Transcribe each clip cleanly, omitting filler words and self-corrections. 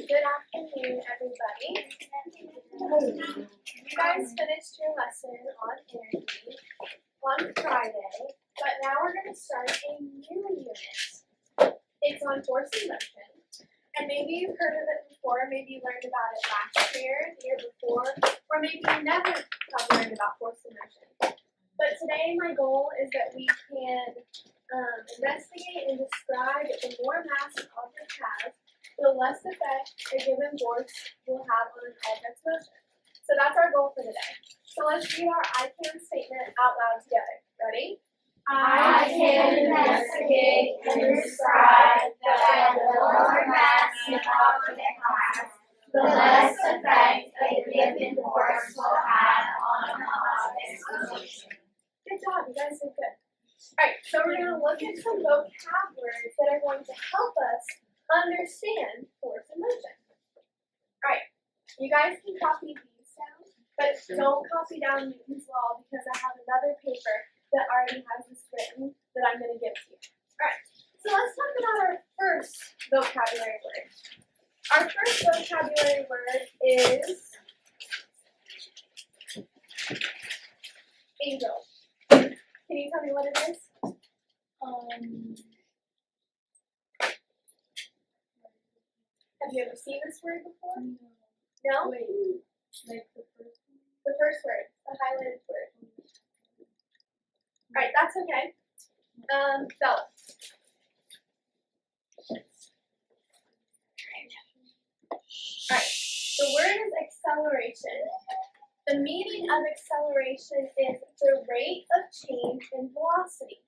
good afternoon, everybody. You guys finished your lesson on energy on Friday, but now we're going to start a new unit. It's on force and motion, and maybe you've heard of it before, maybe you learned about it last year, the year before, or maybe you never have learned about force and motion. But today my goal is that we can investigate and describe that the more mass an object has, the less effect a given force will have on an object's motion. So that's our goal for today. So let's read our I can statement out loud together. Ready? I can investigate and describe that the more mass an object has, the less effect a given force will have on an object's motion. Good job, you guys did good. Alright, so we're going to look at some vocab words that are going to help us understand force and motion. Alright, you guys can copy these down, but don't copy down Newton's law because I have another paper that already has this written that I'm going to give to you. Alright, so let's talk about our first vocabulary word. Our first vocabulary word is angel. Can you tell me what it is? Have you ever seen this word before? No? Wait, like the first one? The first word, the highlighted word. Alright, that's okay. Bella. Alright, the word is acceleration. The meaning of acceleration is the rate of change in velocity.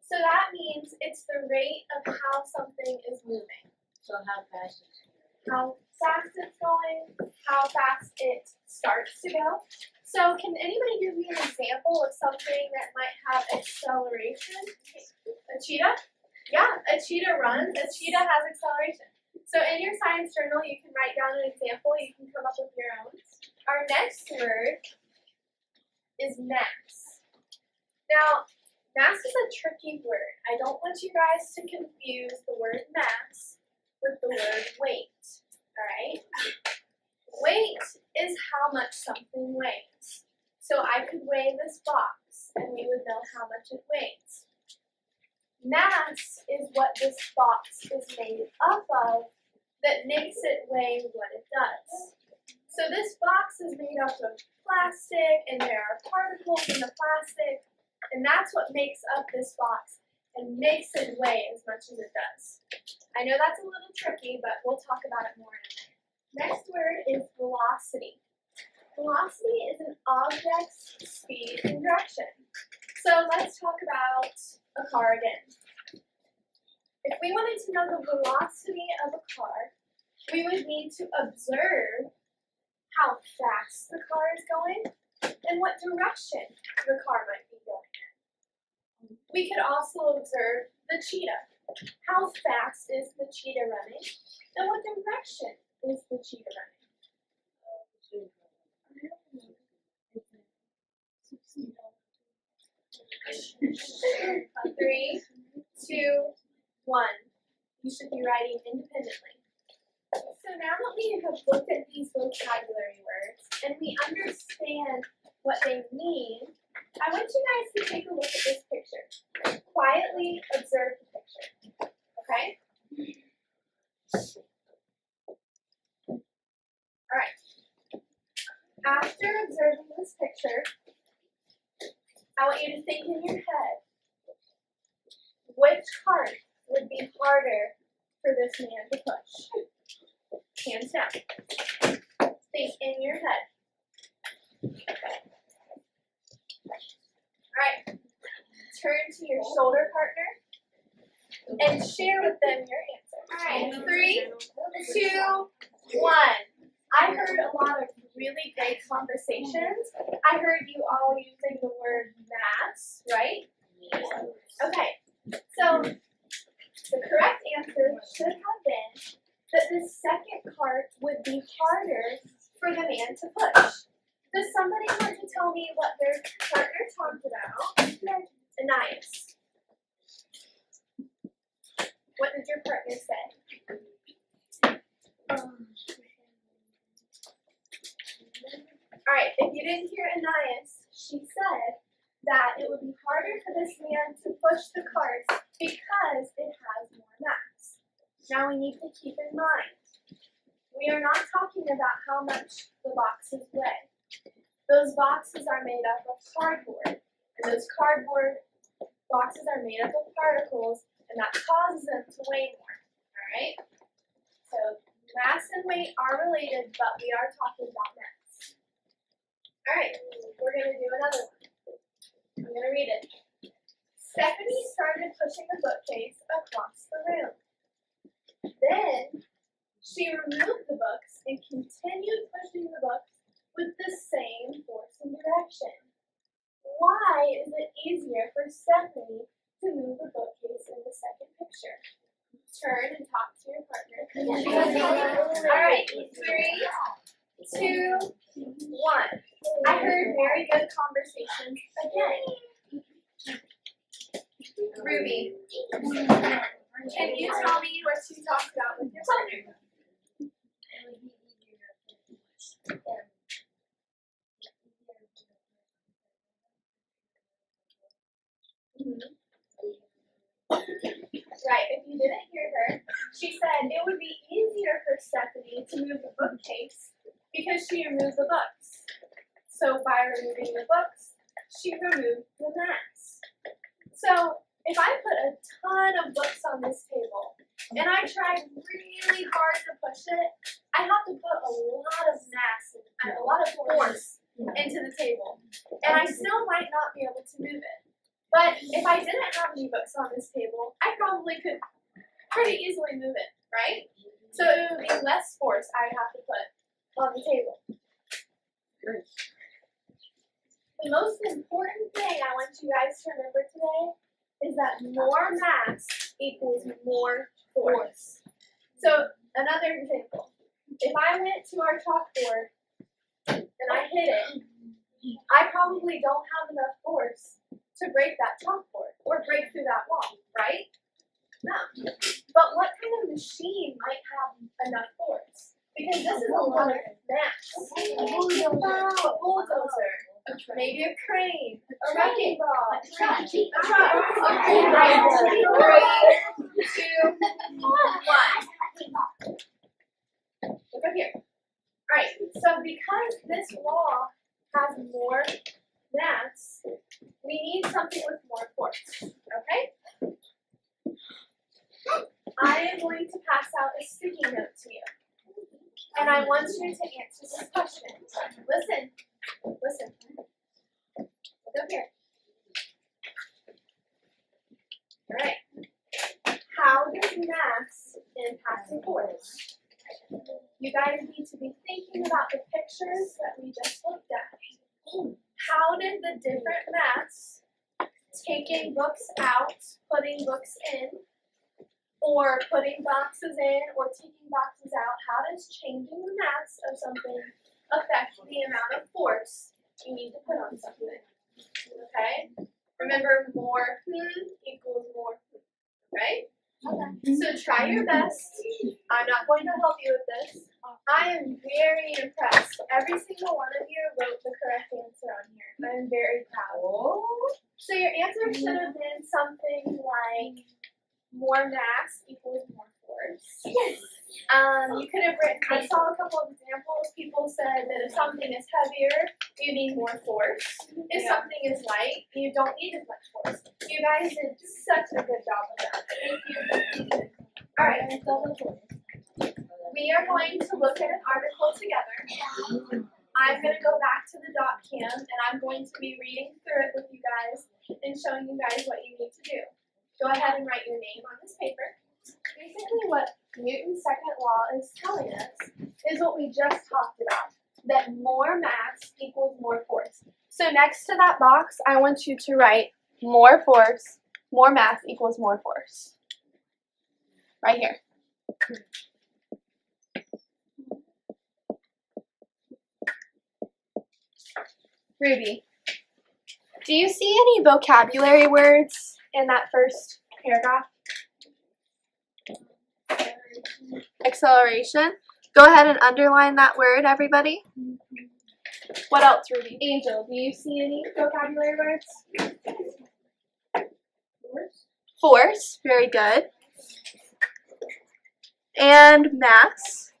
So that means it's the rate of how something is moving. So how fast is it? How fast it's going, how fast it starts to go. So can anybody give me an example of something that might have acceleration? A cheetah? Yeah, a cheetah runs. A cheetah has acceleration. So in your science journal, you can write down an example. You can come up with your own. Our next word is mass. Now, mass is a tricky word. I don't want you guys to confuse the word mass with the word weight. Alright? Weight is how much something weighs. So I could weigh this box and we would know how much it weighs. Mass is what this box is made up of that makes it weigh what it does. So this box is made up of plastic and there are particles in the plastic, and that's what makes up this box and makes it weigh as much as it does. I know that's a little tricky, but we'll talk about it more in a minute. Next word is velocity. Velocity is an object's speed and direction. So let's talk about a car again. If we wanted to know the velocity of a car, we would need to observe how fast the car is going and what direction the car might be going in. We could also observe the cheetah. How fast is the cheetah running and what direction is the cheetah running? 3, 2, 1. You should be writing independently. So now that we have looked at these vocabulary words and we understand what they mean, I want you guys to take a look at this picture. Quietly observe the picture. Okay? Alright. After observing this picture, I want you to think in your head, which part would be harder for this man to push? Hands down. Think in your head. Alright. Turn to your shoulder partner and share with them your answer. Alright, 3, 2, 1. I heard a lot of really great conversations. I heard you all using the word mass, right? Okay. So the correct answer should have been that the second part would be harder for the man to push. Does somebody want to tell me what their partner talked about? Anais. What did your partner say? Alright, if you didn't hear Anais, she said that it would be harder for this man to push the cart because it has more mass. Now we need to keep in mind, we are not talking about how much the boxes weigh. Those boxes are made up of cardboard, and those cardboard boxes are made up of particles, and that causes them to weigh more, alright? So mass and weight are related, but we are talking about mass. Alright, we're going to do another one. I'm going to read it. Stephanie started pushing the bookcase across the room. Then she removed the books and continued pushing the books with the same force and direction. Why is it easier for Stephanie to move the bookcase in the second picture? Turn and talk to your partner. Alright, 3, 2, 1. I heard very good conversations again. Ruby, can you tell me what you talked about with your partner? Right, if you didn't hear her, she said it would be easier for Stephanie to move the bookcase because she removed the books. So by removing the books, she removed the mass. So if I put a ton of books on this table and I tried really hard to push it, I have to put a lot of mass and a lot of force into the table. And I still might not be able to move it. But if I didn't have any books on this table, I probably could pretty easily move it, right? So it would be less force I would have to put on the table. The most important thing I want you guys to remember today is that more mass equals more force. So another example, if I went to our chalkboard and I hit it, I probably don't have enough force to break that chalkboard or break through that wall, right? No. But what kind of machine might have enough force? Because this is a lot of mass. A bulldozer, maybe a crane, a wrecking ball, a truck. Okay, right. 3, 2, 1. Look up here. Alright, so because this wall has more mass, we need something with more force, okay? I am going to pass out a sticky note to you. And I want you to answer this question. Listen. Look up here. Alright. How does mass impact the force? You guys need to be thinking about the pictures that we just looked at. How did the different mass, taking books out, putting books in, or putting boxes in, or taking boxes out, how does changing the mass of something affect the amount of force you need to put on something? Okay? Remember, more equals more, right? Okay. So try your best. I'm not going to help you with this. I am very impressed. Every single one of you wrote the correct answer on here. I'm very proud. So your answer should have been something like more mass equals more force. Yes. You could have written, I saw a couple of examples. People said that if something is heavier, you need more force. If something is light, you don't need as much force. You guys did such a good job of that. Thank you. Alright. We are going to look at an article together. I'm going to go back to the dot cam and I'm going to be reading through it with you guys and showing you guys what you need to do. Go ahead and write your name on this paper. Basically what Newton's second law is telling us is what we just talked about, that more mass equals more force. So next to that box, I want you to write more force, more mass equals more force. Right here. Ruby, do you see any vocabulary words in that first paragraph? Acceleration. Go ahead and underline that word, everybody. What else, Ruby? Angel, do you see any vocabulary words? Force, very good. And mass.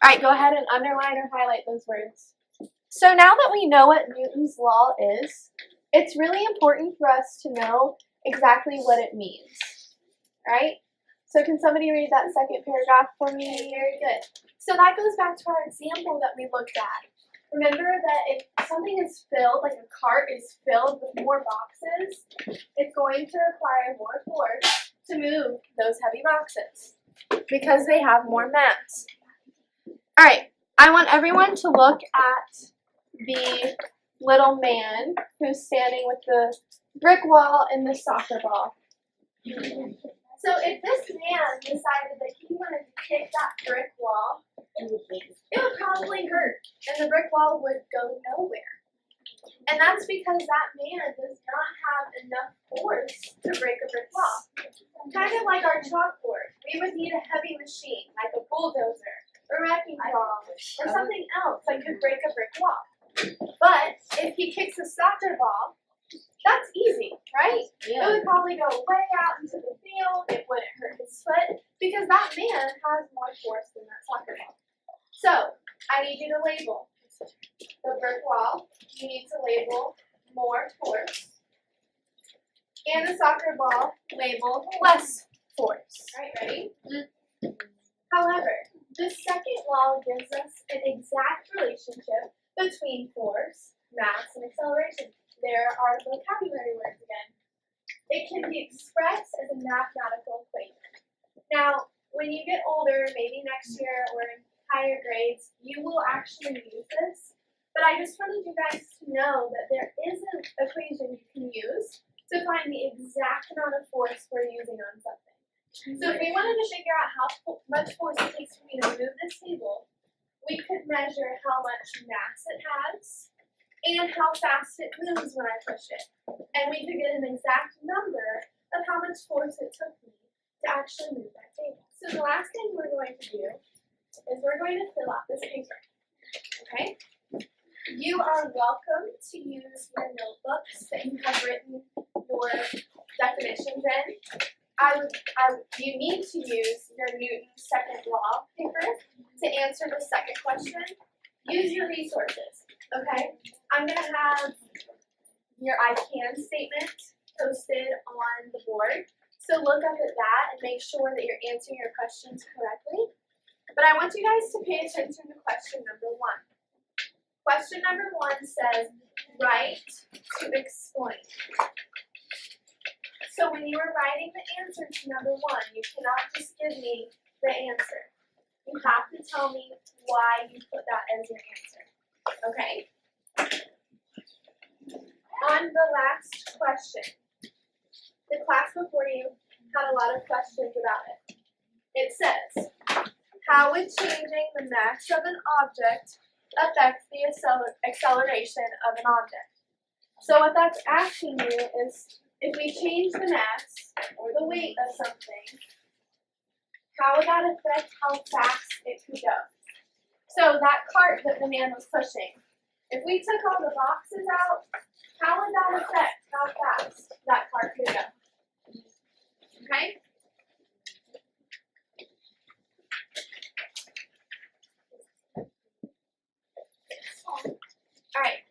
All right, go ahead and underline or highlight those words. So now that we know what Newton's law is, it's really important for us to know exactly what it means, right? So can somebody read that second paragraph for me? Okay, very good. So that goes back to our example that we looked at. Remember that if something is filled, like a cart is filled with more boxes, it's going to require more force to move those heavy boxes because they have more mass. All right, I want everyone to look at the little man who's standing with the brick wall and the soccer ball. So if this man decided that he wanted to kick that brick wall, it would probably hurt, and the brick wall would go nowhere. And that's because that man does not have enough force to break a brick wall. Kind of like our chalkboard, we would need a heavy machine, like a bulldozer, a wrecking ball, or something else that could break a brick wall. But if he kicks a soccer ball, that's easy, right? Yeah. It would probably go way out into the field. It wouldn't hurt his foot because that man has more force than that soccer ball. So I need you to label the brick wall. You need to label more force. And the soccer ball, label less force. All right, ready? However, the second law gives us an exact relationship between force, mass, and acceleration. There are vocabulary words again. It can be expressed as a mathematical equation. Now, when you get older, maybe next year or in higher grades, you will actually use this. But I just wanted you guys to know that there is an equation you can use to find the exact amount of force we're using on something. So if we wanted to figure out how much force it takes for me to move this table, we could measure how much mass it has and how fast it moves when I push it. And we could get an exact number of how much force it took me to actually move that table. So the last thing we're going to do is we're going to fill out this paper, okay? You are welcome to use your notebooks that you have written your definitions in. You need to use your Newton's second law paper to answer the second question. Use your resources, okay? I'm going to have your I can statement posted on the board. So look up at that and make sure that you're answering your questions correctly. But I want you guys to pay attention to question number 1. Question number 1 says, write to explain. So when you are writing the answer to number 1, you cannot just give me the answer. You have to tell me why you put that as your answer. Okay? On the last question, the class before you had a lot of questions about it. It says, how would changing the mass of an object affect the acceleration of an object? So what that's asking you is, if we change the mass or the weight of something, how would that affect how fast it could go? So that cart that the man was pushing, if we took all the boxes out, how would that affect how fast that cart could go? Okay? Alright,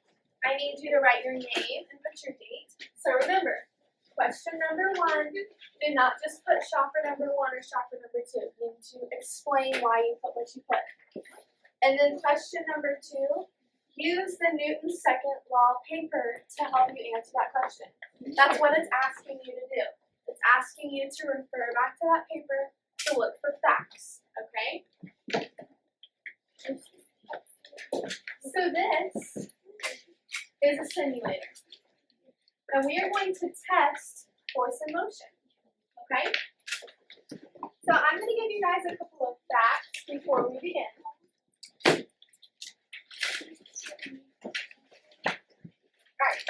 I need you to write your name and put your date. So remember, question number 1, do not just put shopper number 1 or shopper number 2. You need to explain why you put what you put. And then question number 2, use the Newton's second law paper to help you answer that question. That's what it's asking you to do. It's asking you to refer back to that paper to look for facts, okay? So this is a simulator. And we are going to test force and motion, okay? So I'm going to give you guys a couple of facts before we begin. Alright,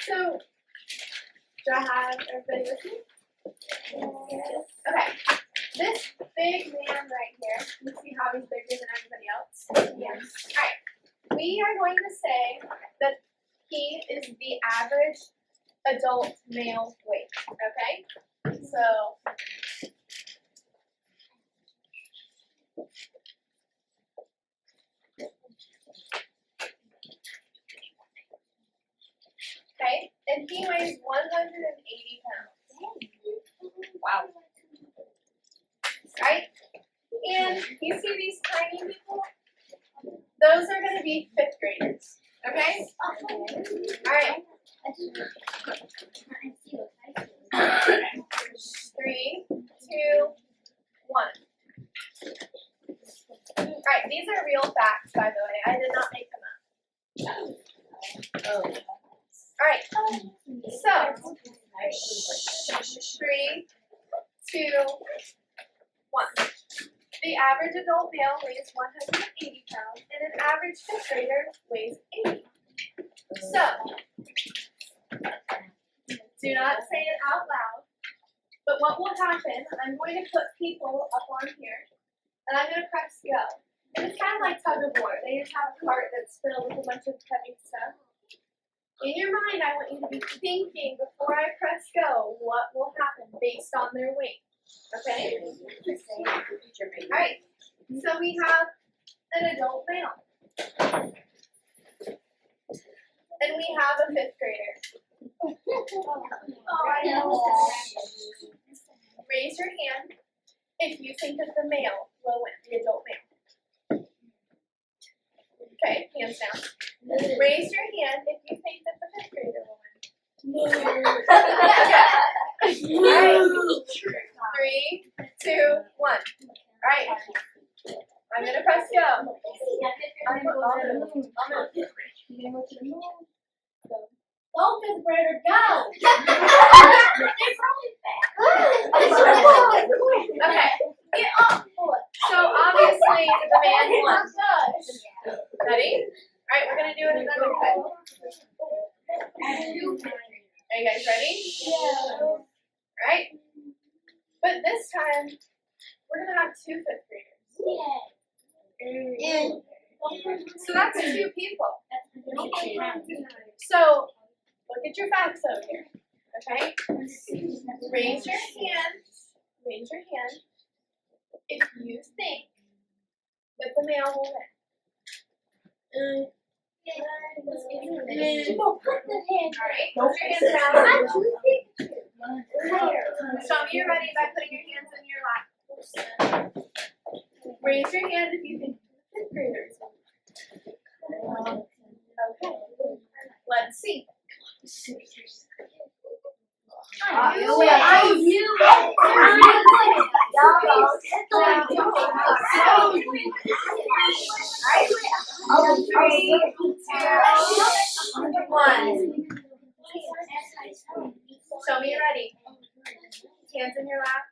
so do I have everybody with me? big man right here. You see how he's bigger than everybody else? Yes. Alright. We are going to say that he is the average adult male weight. Okay? So okay, and he weighs 180 pounds. Wow. Right? And you see these tiny people? Those are going to be 5th graders. Okay? Alright. 3, 2, 1. Alright, these are real facts, by the way. I did not make them up. Alright, so 3, 2, 1. The average adult male weighs 180 pounds, and an average 5th grader weighs 80. So, do not say it out loud, but what will happen, I'm going to put people up on here, and I'm going to press go. And it's kind of like tug of war. They just have a cart that's filled with a bunch of heavy stuff. In your mind, I want you to be thinking before I press go what will happen based on their weight. Okay? Alright, so we have an adult male. And we have a 5th grader. Raise your hand if you think that the male will win, the adult male. Okay, hands down. Raise your hand if you think that the 5th grader will win. Alright. 3, 2, 1. Alright. I'm gonna press go. I'm gonna. Go, 5th grader, go! Okay. Get off, boy. So obviously the man won. Ready? Alright, we're gonna do it another way. Are you guys ready? Yeah. Alright. But this time we're gonna have 2 5th graders. Yeah. So that's 2 people. So look at your facts over here. Okay? Raise your hand. Raise your hand if you think that the male will win. Alright, put your hands down. Show me you're ready by putting your hands in your lap. Raise your hand if you think the 5th graders will win. Okay, let's see. I knew Show me you're ready. Hands in your lap.